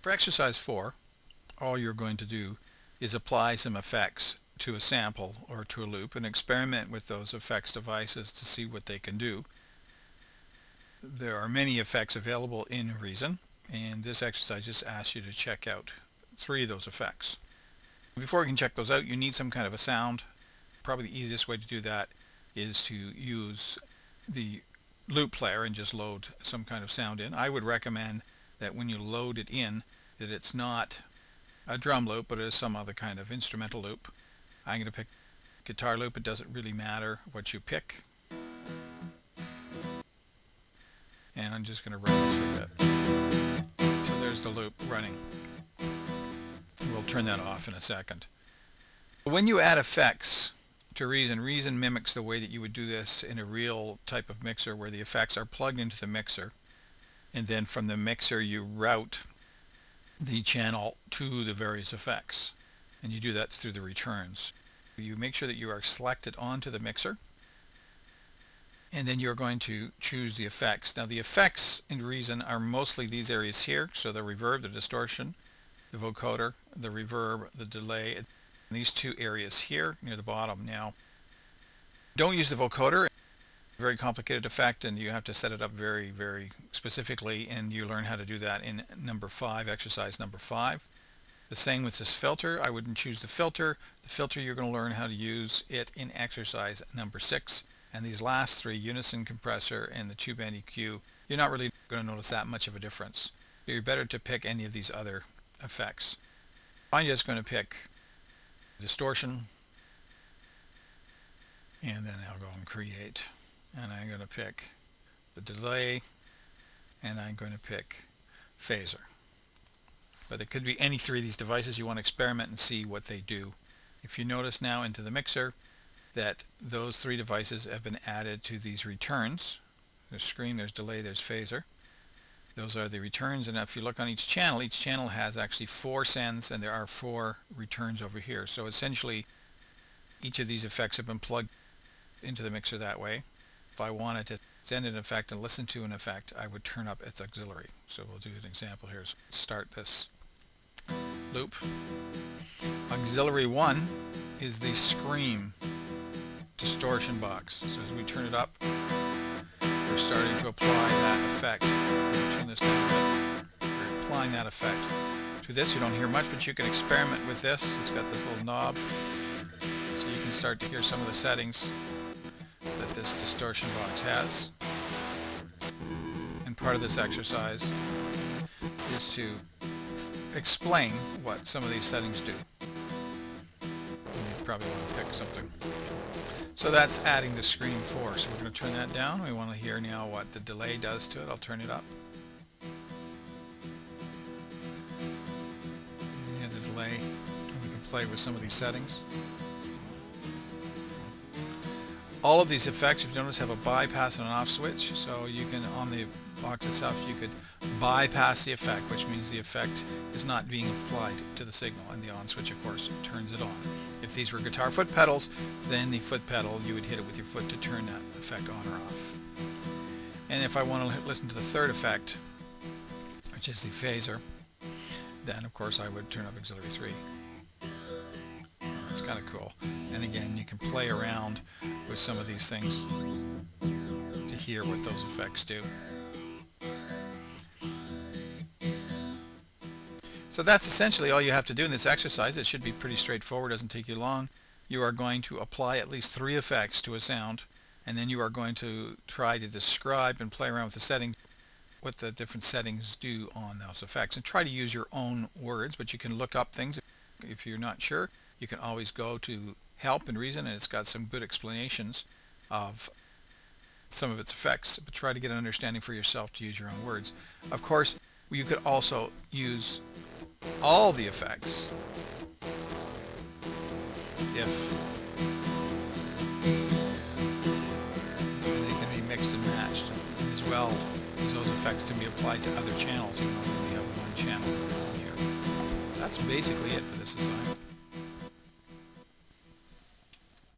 For exercise 4, all you're going to do is apply some effects to a sample or to a loop and experiment with those effects devices to see what they can do. There are many effects available in Reason, and this exercise just asks you to check out 3 of those effects. Before you can check those out, you need some kind of a sound. Probably the easiest way to do that is to use the loop player and just load some kind of sound in. I would recommend that when you load it in, that it's not a drum loop, but it is some other kind of instrumental loop. I'm going to pick guitar loop. It doesn't really matter what you pick. And I'm just going to run this for a bit. So there's the loop running. We'll turn that off in a second. When you add effects to Reason, Reason mimics the way that you would do this in a real type of mixer where the effects are plugged into the mixer, and then from the mixer you route the channel to the various effects, and you do that through the returns. You make sure that you are selected onto the mixer, and then you're going to choose the effects. Now the effects in Reason are mostly these areas here, so the reverb, the distortion, the vocoder, the reverb, the delay, these 2 areas here near the bottom. Now don't use the vocoder. Very complicated effect, and you have to set it up very, very specifically, and you learn how to do that in number 5, exercise number 5. The same with this filter. I wouldn't choose the filter. The filter, you're going to learn how to use it in exercise number 6. And these last 3, unison compressor and the tube band EQ, you're not really going to notice that much of a difference. So you're better to pick any of these other effects. I'm just going to pick distortion, and then I'll go and create. And I'm going to pick the delay, and I'm going to pick phaser. But it could be any 3 of these devices. You want to experiment and see what they do. If you notice now into the mixer that those 3 devices have been added to these returns. There's screen, there's delay, there's phaser. Those are the returns, and if you look on each channel has actually 4 sends, and there are 4 returns over here. So essentially each of these effects have been plugged into the mixer that way. If I wanted to send an effect and listen to an effect, I would turn up its auxiliary. So we'll do an example here. So let's start this loop. Auxiliary 1 is the scream distortion box. So as we turn it up, we're starting to apply that effect. Turn this down. We're applying that effect to this. You don't hear much, but you can experiment with this. It's got this little knob, so you can start to hear some of the settings that this distortion box has. And part of this exercise is to explain what some of these settings do. You probably want to pick something. So that's adding the screen 4. So we're going to turn that down. We want to hear now what the delay does to it. I'll turn it up. You hear the delay. We can play with some of these settings. All of these effects, if you notice, have a bypass and an off switch. So you can, on the box itself, you could bypass the effect, which means the effect is not being applied to the signal, and the on switch, of course, turns it on. If these were guitar foot pedals, then the foot pedal, you would hit it with your foot to turn that effect on or off. And if I want to listen to the 3rd effect, which is the phaser, then of course I would turn up auxiliary 3. It's kind of cool. And again, you can play around with some of these things to hear what those effects do. So that's essentially all you have to do in this exercise. It should be pretty straightforward, doesn't take you long. You are going to apply at least 3 effects to a sound, and then you are going to try to describe and play around with the settings, what the different settings do on those effects, and try to use your own words, but you can look up things. If you're not sure, you can always go to Help in Reason, and it's got some good explanations of some of its effects, but try to get an understanding for yourself to use your own words. Of course, you could also use all the effects if they can be mixed and matched, as well as those effects can be applied to other channels. You don't only have one channel going on here. That's basically it for this assignment.